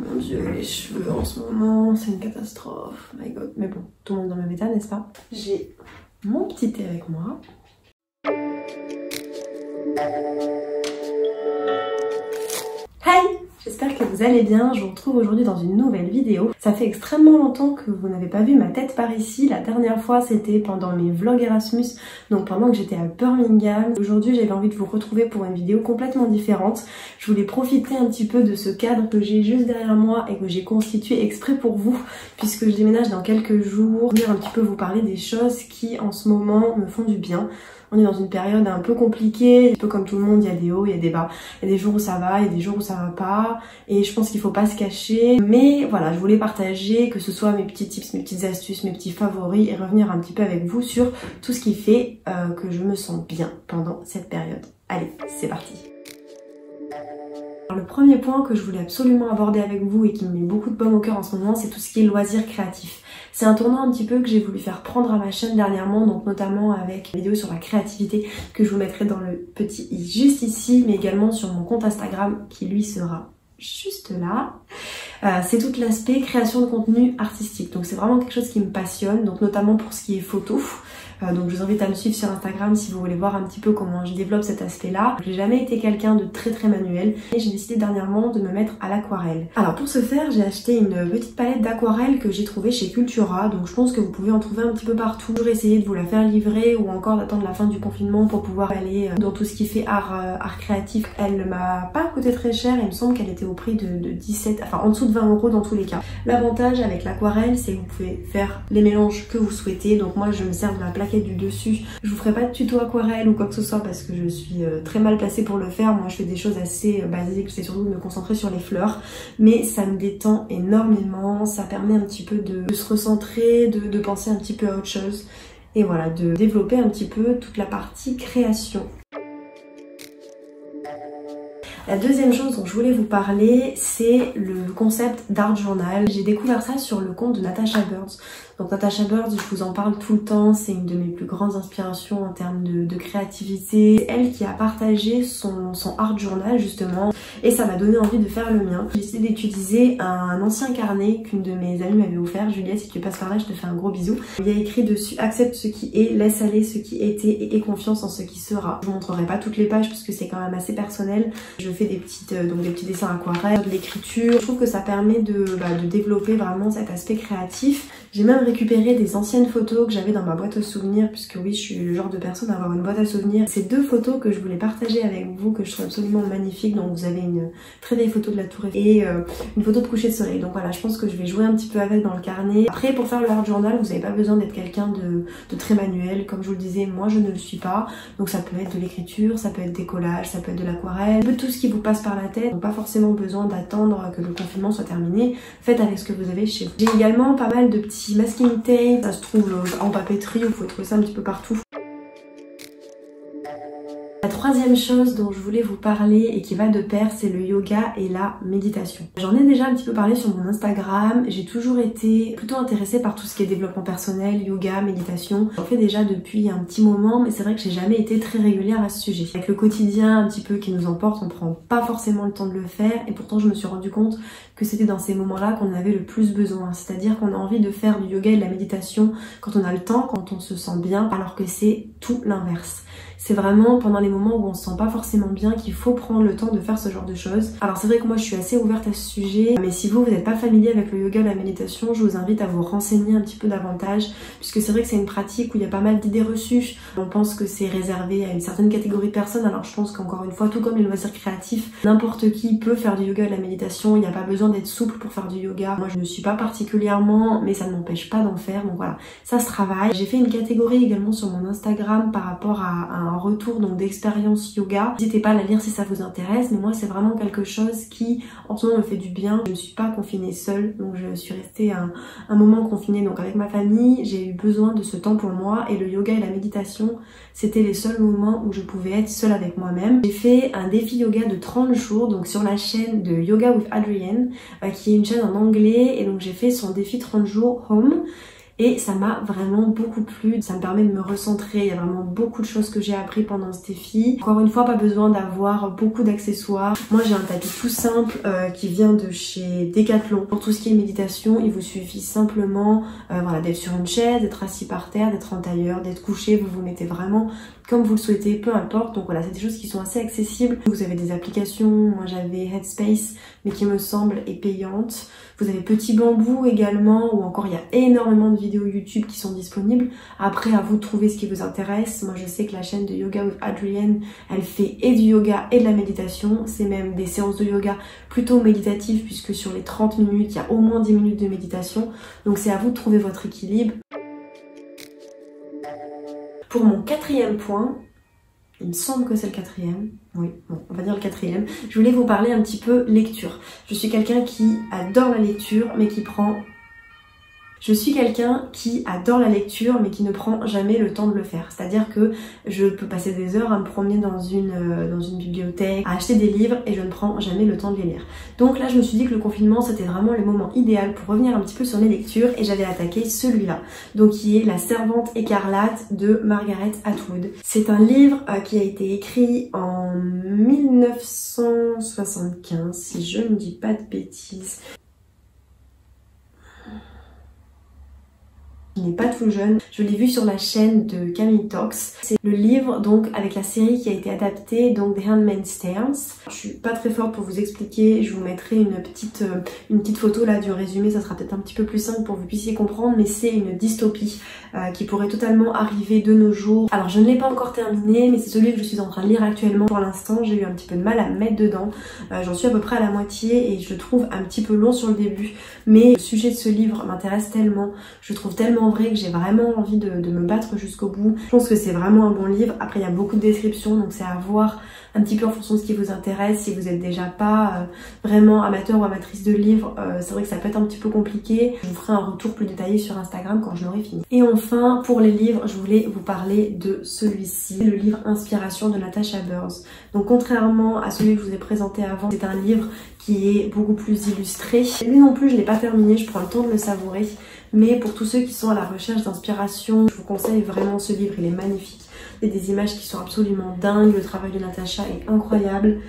Mon dieu, les cheveux en ce moment, c'est une catastrophe. My god. Mais bon, tout le monde dans le même état, n'est-ce pas? J'ai mon petit thé avec moi. Hey! J'espère que vous allez bien, je vous retrouve aujourd'hui dans une nouvelle vidéo. Ça fait extrêmement longtemps que vous n'avez pas vu ma tête par ici. La dernière fois c'était pendant mes vlogs Erasmus, donc pendant que j'étais à Birmingham. Aujourd'hui j'avais envie de vous retrouver pour une vidéo complètement différente. Je voulais profiter un petit peu de ce cadre que j'ai juste derrière moi et que j'ai constitué exprès pour vous, puisque je déménage dans quelques jours. Venir un petit peu vous parler des choses qui en ce moment me font du bien. On est dans une période un peu compliquée, un peu comme tout le monde, il y a des hauts, il y a des bas. Il y a des jours où ça va, il y a des jours où ça va pas. Et je pense qu'il faut pas se cacher. Mais voilà, je voulais partager, que ce soit mes petits tips, mes petites astuces, mes petits favoris, et revenir un petit peu avec vous sur tout ce qui fait que je me sens bien pendant cette période. Allez, c'est parti! Alors, le premier point que je voulais absolument aborder avec vous et qui me met beaucoup de baume au cœur en ce moment, c'est tout ce qui est loisirs créatifs. C'est un tournant un petit peu que j'ai voulu faire prendre à ma chaîne dernièrement, donc notamment avec une vidéo sur la créativité que je vous mettrai dans le petit i juste ici, mais également sur mon compte Instagram qui lui sera juste là. C'est tout l'aspect création de contenu artistique, donc c'est vraiment quelque chose qui me passionne, donc notamment pour ce qui est photo. Donc je vous invite à me suivre sur Instagram si vous voulez voir un petit peu comment je développe cet aspect-là. J'ai jamais été quelqu'un de très manuel et j'ai décidé dernièrement de me mettre à l'aquarelle. Alors pour ce faire, j'ai acheté une petite palette d'aquarelle que j'ai trouvée chez Cultura. Donc je pense que vous pouvez en trouver un petit peu partout. J'ai essayé de vous la faire livrer ou encore d'attendre la fin du confinement pour pouvoir aller dans tout ce qui fait art créatif. Elle ne m'a pas coûté très cher, il me semble qu'elle était au prix de 17, enfin en dessous de 20 € dans tous les cas. L'avantage avec l'aquarelle, c'est que vous pouvez faire les mélanges que vous souhaitez. Donc moi je me sers de la plaquette du dessus. Je vous ferai pas de tuto aquarelle ou quoi que ce soit parce que je suis très mal placée pour le faire. Moi je fais des choses assez basiques, j'essaie surtout de me concentrer sur les fleurs, mais ça me détend énormément, ça permet un petit peu de se recentrer, de penser un petit peu à autre chose et voilà, de développer un petit peu toute la partie création. La deuxième chose dont je voulais vous parler, c'est le concept d'art journal. J'ai découvert ça sur le compte de Natasha Birds. Donc Natasha Birds, je vous en parle tout le temps, c'est une de mes plus grandes inspirations en termes de créativité. C'est elle qui a partagé son art journal justement et ça m'a donné envie de faire le mien. J'ai décidé d'utiliser un ancien carnet qu'une de mes amies m'avait offert. Juliette, si tu passes par là, je te fais un gros bisou. Il y a écrit dessus: accepte ce qui est, laisse aller ce qui était et aie confiance en ce qui sera. Je vous montrerai pas toutes les pages parce que c'est quand même assez personnel. Je fais des petits dessins aquarelles, de l'écriture. Je trouve que ça permet de développer vraiment cet aspect créatif. J'ai même récupéré des anciennes photos que j'avais dans ma boîte à souvenirs, puisque oui, je suis le genre de personne à avoir une boîte à souvenirs. C'est deux photos que je voulais partager avec vous, que je trouve absolument magnifiques. Donc vous avez une très vieille photo de la Tour Eiffel et une photo de coucher de soleil. Donc voilà, je pense que je vais jouer un petit peu avec dans le carnet. Après, pour faire le art journal, vous n'avez pas besoin d'être quelqu'un de très manuel. Comme je vous le disais, moi je ne le suis pas. Donc ça peut être de l'écriture, ça peut être des collages, ça peut être de l'aquarelle, un peu tout ce qui vous passe par la tête. Donc pas forcément besoin d'attendre que le confinement soit terminé. Faites avec ce que vous avez chez vous. J'ai également pas mal de petits masking tape, ça se trouve en papeterie, vous pouvez trouver ça un petit peu partout. La troisième chose dont je voulais vous parler et qui va de pair, c'est le yoga et la méditation. J'en ai déjà un petit peu parlé sur mon Instagram, j'ai toujours été plutôt intéressée par tout ce qui est développement personnel, yoga, méditation. J'en fais déjà depuis un petit moment, mais c'est vrai que j'ai jamais été très régulière à ce sujet. Avec le quotidien un petit peu qui nous emporte, on prend pas forcément le temps de le faire et pourtant je me suis rendu compte que c'était dans ces moments-là qu'on avait le plus besoin. C'est-à-dire qu'on a envie de faire du yoga et de la méditation quand on a le temps, quand on se sent bien, alors que c'est tout l'inverse. C'est vraiment pendant les moments où on se sent pas forcément bien qu'il faut prendre le temps de faire ce genre de choses. Alors c'est vrai que moi je suis assez ouverte à ce sujet, mais si vous n'êtes pas familier avec le yoga et la méditation, je vous invite à vous renseigner un petit peu davantage, puisque c'est vrai que c'est une pratique où il y a pas mal d'idées reçues. On pense que c'est réservé à une certaine catégorie de personnes, alors je pense qu'encore une fois, tout comme les loisirs créatifs, n'importe qui peut faire du yoga et de la méditation. Il n'y a pas besoin d'être souple pour faire du yoga. Moi je ne suis pas particulièrement, mais ça ne m'empêche pas d'en faire, donc voilà, ça se travaille. J'ai fait une catégorie également sur mon Instagram par rapport à un retour donc d'expérience yoga. N'hésitez pas à la lire si ça vous intéresse, mais moi c'est vraiment quelque chose qui en ce moment me fait du bien. Je ne suis pas confinée seule, donc je suis restée un moment confinée donc avec ma famille. J'ai eu besoin de ce temps pour moi et le yoga et la méditation, c'était les seuls moments où je pouvais être seule avec moi-même. J'ai fait un défi yoga de 30 jours donc sur la chaîne de Yoga with Adrienne qui est une chaîne en anglais, et donc j'ai fait son défi 30 jours home. et ça m'a vraiment beaucoup plu. Ça me permet de me recentrer, il y a vraiment beaucoup de choses que j'ai appris pendant ce défi. Encore une fois, pas besoin d'avoir beaucoup d'accessoires. Moi j'ai un tapis tout simple qui vient de chez Decathlon. Pour tout ce qui est méditation, il vous suffit simplement voilà, d'être sur une chaise, d'être assis par terre, d'être en tailleur, d'être couché, vous vous mettez vraiment comme vous le souhaitez, peu importe. Donc voilà, c'est des choses qui sont assez accessibles. Vous avez des applications, moi j'avais Headspace, mais qui me semble est payante. Vous avez Petit Bambou également, ou encore il y a énormément de vidéos YouTube qui sont disponibles. Après, à vous de trouver ce qui vous intéresse. Moi je sais que la chaîne de Yoga with Adrienne, elle fait et du yoga et de la méditation. C'est même des séances de yoga plutôt méditatives, puisque sur les 30 minutes, il y a au moins 10 minutes de méditation. Donc c'est à vous de trouver votre équilibre. Pour mon 4e point, il me semble que c'est le 4e, oui, bon, on va dire le 4e, je voulais vous parler un petit peu lecture. Je suis quelqu'un qui adore la lecture, mais qui prend... Je suis quelqu'un qui adore la lecture mais qui ne prend jamais le temps de le faire. C'est-à-dire que je peux passer des heures à me promener dans une bibliothèque, à acheter des livres et je ne prends jamais le temps de les lire. Donc là je me suis dit que le confinement c'était vraiment le moment idéal pour revenir un petit peu sur mes lectures et j'avais attaqué celui-là. Donc qui est La Servante écarlate de Margaret Atwood. C'est un livre qui a été écrit en 1975 si je ne dis pas de bêtises. Il n'est pas tout jeune, je l'ai vu sur la chaîne de Camille Talks. C'est le livre donc avec la série qui a été adaptée, donc The Handmaid's Tale. Je suis pas très forte pour vous expliquer, je vous mettrai une petite photo là du résumé, ça sera peut-être un petit peu plus simple pour que vous puissiez comprendre, mais c'est une dystopie qui pourrait totalement arriver de nos jours. Alors je ne l'ai pas encore terminé, mais c'est celui que je suis en train de lire actuellement. Pour l'instant j'ai eu un petit peu de mal à me mettre dedans, j'en suis à peu près à la moitié et je le trouve un petit peu long sur le début, mais le sujet de ce livre m'intéresse tellement, je le trouve tellement vrai que j'ai vraiment envie de me battre jusqu'au bout. Je pense que c'est vraiment un bon livre. Après il y a beaucoup de descriptions, donc c'est à voir un petit peu en fonction de ce qui vous intéresse. Si vous êtes déjà pas vraiment amateur ou amatrice de livres, c'est vrai que ça peut être un petit peu compliqué. Je vous ferai un retour plus détaillé sur Instagram quand je l'aurai fini. Et enfin, pour les livres, je voulais vous parler de celui-ci, le livre Inspiration de Natasha Burns. Donc contrairement à celui que je vous ai présenté avant, c'est un livre qui est beaucoup plus illustré. Lui non plus, je l'ai pas terminé, je prends le temps de le savourer. Mais pour tous ceux qui sont à la recherche d'inspiration, je vous conseille vraiment ce livre, il est magnifique. Il y a des images qui sont absolument dingues, le travail de Natasha est incroyable.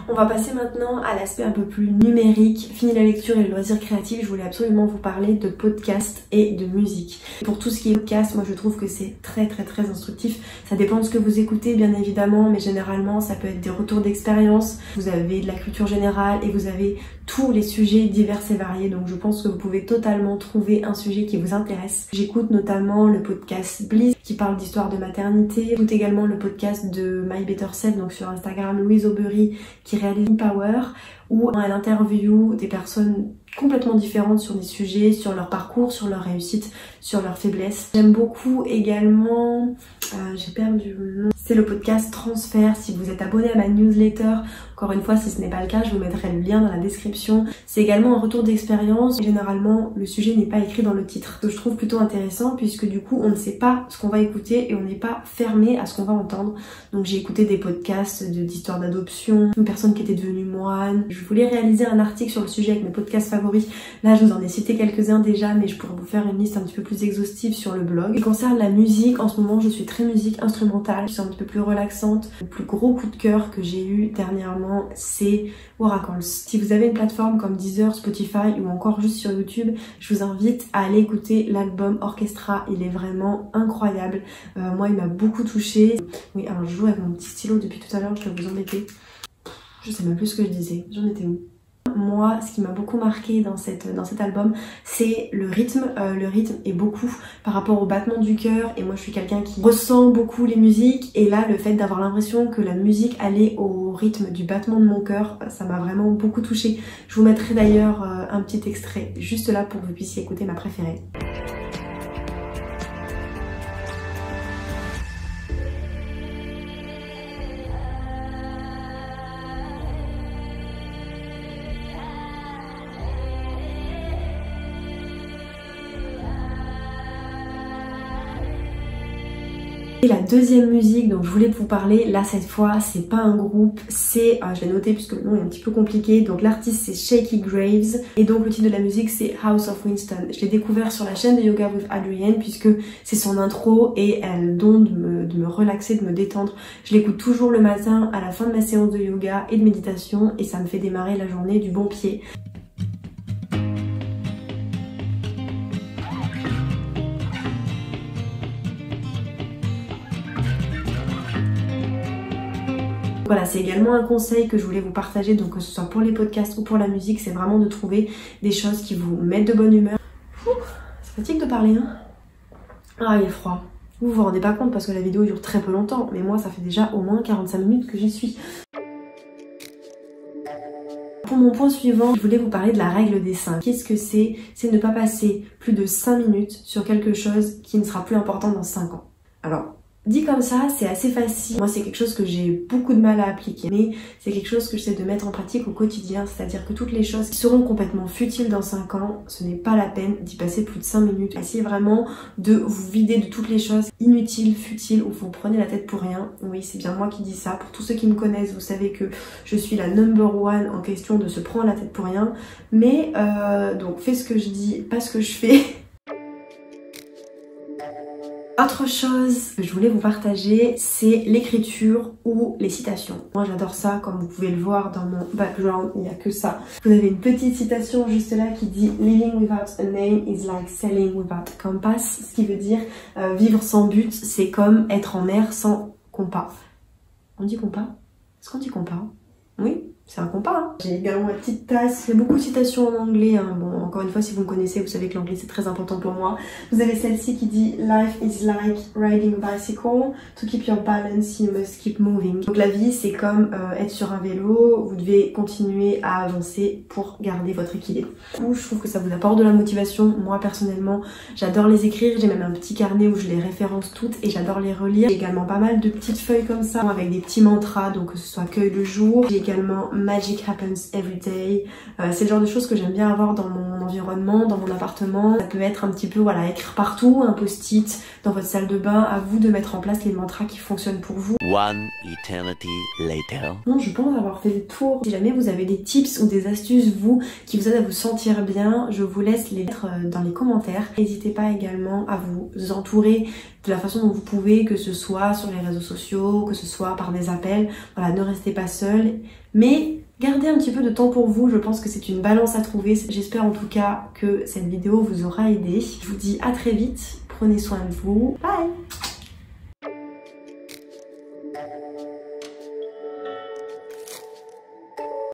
On va passer maintenant à l'aspect un peu plus numérique. Fini la lecture et le loisir créatif, je voulais absolument vous parler de podcast et de musique. Pour tout ce qui est podcast, moi je trouve que c'est très instructif. Ça dépend de ce que vous écoutez bien évidemment, mais généralement ça peut être des retours d'expérience. Vous avez de la culture générale et vous avez tous les sujets divers et variés. Donc je pense que vous pouvez totalement trouver un sujet qui vous intéresse. J'écoute notamment le podcast Bliss qui parle d'histoire de maternité. J'écoute également le podcast de My Better Self, donc sur Instagram, Louise Aubery, qui réalise Power, où elle interview des personnes complètement différentes sur des sujets, sur leur parcours, sur leur réussite, sur leurs faiblesses. J'aime beaucoup également, j'ai perdu le nom, c'est le podcast Transfert. Si vous êtes abonné à ma newsletter, encore une fois si ce n'est pas le cas, je vous mettrai le lien dans la description. C'est également un retour d'expérience. Généralement le sujet n'est pas écrit dans le titre, ce que je trouve plutôt intéressant puisque du coup on ne sait pas ce qu'on va écouter et on n'est pas fermé à ce qu'on va entendre. Donc j'ai écouté des podcasts d'histoire d'adoption, une personne qui était devenue moine. Je voulais réaliser un article sur le sujet avec mes podcasts favoris. Là je vous en ai cité quelques-uns déjà, mais je pourrais vous faire une liste un petit peu plus exhaustive sur le blog. Et concernant la musique, en ce moment je suis très musique instrumentale, je suis un petit peu plus relaxante. Le plus gros coup de cœur que j'ai eu dernièrement, c'est Oracles. Si vous avez une plateforme comme Deezer, Spotify ou encore juste sur YouTube, je vous invite à aller écouter l'album Orchestra, il est vraiment incroyable. Moi il m'a beaucoup touchée. Oui, alors je joue avec mon petit stylo depuis tout à l'heure, je dois vous embêter. Je sais même plus ce que je disais, j'en étais où? Moi, ce qui m'a beaucoup marqué dans cet album, c'est le rythme. Le rythme est beaucoup par rapport au battement du cœur. Et moi, je suis quelqu'un qui ressent beaucoup les musiques. Et là, le fait d'avoir l'impression que la musique allait au rythme du battement de mon cœur, ça m'a vraiment beaucoup touchée. Je vous mettrai d'ailleurs un petit extrait juste là pour que vous puissiez écouter ma préférée. Et la deuxième musique dont je voulais vous parler, là cette fois c'est pas un groupe, c'est, je l'ai noté puisque le nom est un petit peu compliqué, donc l'artiste c'est Shaky Graves et donc le titre de la musique c'est House of Winston. Je l'ai découvert sur la chaîne de Yoga with Adrienne puisque c'est son intro et elle donne de me relaxer, de me détendre. Je l'écoute toujours le matin à la fin de ma séance de yoga et de méditation et ça me fait démarrer la journée du bon pied. Voilà, c'est également un conseil que je voulais vous partager, donc que ce soit pour les podcasts ou pour la musique, c'est vraiment de trouver des choses qui vous mettent de bonne humeur. Ça fatigue de parler, hein. Ah, il est froid. Vous vous rendez pas compte parce que la vidéo dure très peu longtemps, mais moi ça fait déjà au moins 45 minutes que j'y suis. Pour mon point suivant, je voulais vous parler de la règle des 5. Qu'est-ce que c'est? C'est ne pas passer plus de 5 minutes sur quelque chose qui ne sera plus important dans 5 ans. Alors, dit comme ça, c'est assez facile. Moi, c'est quelque chose que j'ai beaucoup de mal à appliquer. Mais c'est quelque chose que j'essaie de mettre en pratique au quotidien. C'est-à-dire que toutes les choses qui seront complètement futiles dans 5 ans, ce n'est pas la peine d'y passer plus de 5 minutes. Essayez vraiment de vous vider de toutes les choses inutiles, futiles, où vous prenez la tête pour rien. Oui, c'est bien moi qui dis ça. Pour tous ceux qui me connaissent, vous savez que je suis la number one en question de se prendre la tête pour rien. Mais donc, fais ce que je dis, pas ce que je fais. Autre chose que je voulais vous partager, c'est l'écriture ou les citations. Moi j'adore ça, comme vous pouvez le voir dans mon background, il n'y a que ça. Vous avez une petite citation juste là qui dit « Living without a name is like sailing without a compass », ce qui veut dire vivre sans but, c'est comme être en mer sans compas. On dit compas? Est-ce qu'on dit compas? Oui, c'est un compas. Hein. J'ai également ma petite tasse. Il y a beaucoup de citations en anglais. Hein. Bon, encore une fois, si vous me connaissez, vous savez que l'anglais c'est très important pour moi. Vous avez celle-ci qui dit Life is like riding a bicycle. To keep your balance, you must keep moving. Donc la vie, c'est comme être sur un vélo. Vous devez continuer à avancer pour garder votre équilibre. Je trouve que ça vous apporte de la motivation. Moi, personnellement, j'adore les écrire. J'ai même un petit carnet où je les référence toutes et j'adore les relire. J'ai également pas mal de petites feuilles comme ça avec des petits mantras, donc que ce soit accueil le jour. J'ai également Magic happens every day. C'est le genre de choses que j'aime bien avoir dans mon environnement, dans mon appartement. Ça peut être un petit peu, voilà, écrire partout, un post-it, dans votre salle de bain. À vous de mettre en place les mantras qui fonctionnent pour vous. One eternity later. Bon, je pense avoir fait le tour. Si jamais vous avez des tips ou des astuces, vous, qui vous aident à vous sentir bien, je vous laisse les mettre dans les commentaires. N'hésitez pas également à vous entourer de la façon dont vous pouvez, que ce soit sur les réseaux sociaux, que ce soit par des appels. Voilà, ne restez pas seul. Mais gardez un petit peu de temps pour vous, je pense que c'est une balance à trouver. J'espère en tout cas que cette vidéo vous aura aidé. Je vous dis à très vite, prenez soin de vous. Bye!